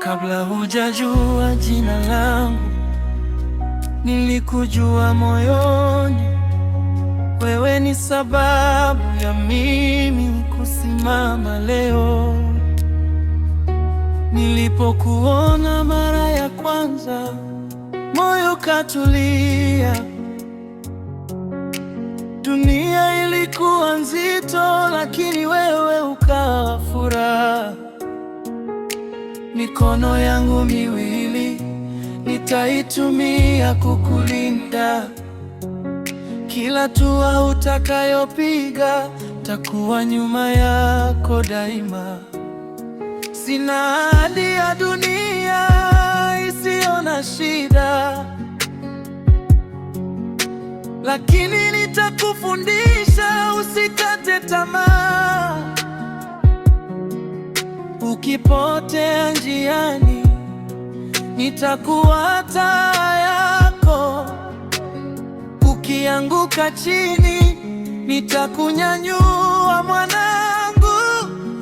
Kabla hujajua jina langu, nilikujua moyoni. Wewe ni sababu ya mimi kusimama leo. Nilipokuona mara ya kwanza, moyo katulia. Dunia ilikuwa nzito, lakini wewe ukawa furaha. Mikono yangu miwili nitaitumia kukulinda. Kila hatua utakayopiga, takuwa nyuma yako daima. Sina ahadi ya dunia isiyo na shida, lakini nitakufundisha usikate tamaa. Ukipotea njiani, nitakuwa taa yako. Ukianguka chini, nitakunyanyua. Mwanangu,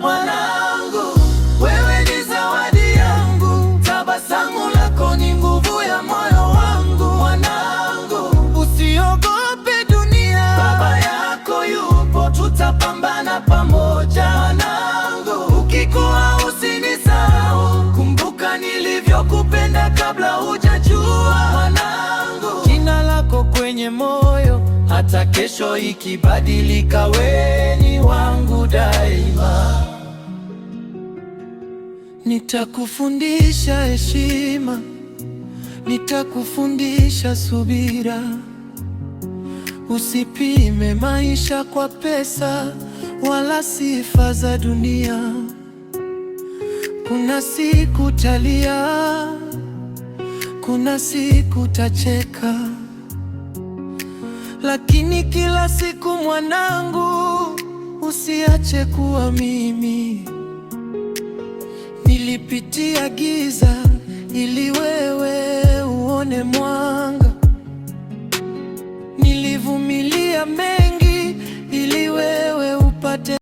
mwanangu, wewe ni zawadi yangu. Tabasamu lako ni nguvu ya moyo wangu. Mwanangu, usiogope dunia, baba yako yupo, tutapambana pamoja. Mwanangu, ukikua usinisahau, kumbuka nilivyokupenda kabla hujajua. Mwanangu, jina lako kwenye moyo, hata kesho ikibadilika, wewe ni wangu daima. Nitakufundisha heshima, nitakufundisha subira. Usipime maisha kwa pesa wala sifa za dunia. Kuna siku utalia, kuna siku utacheka, lakini kila siku mwanangu, usiache kuwa mimi. Nilipitia giza ili wewe uone mwanga.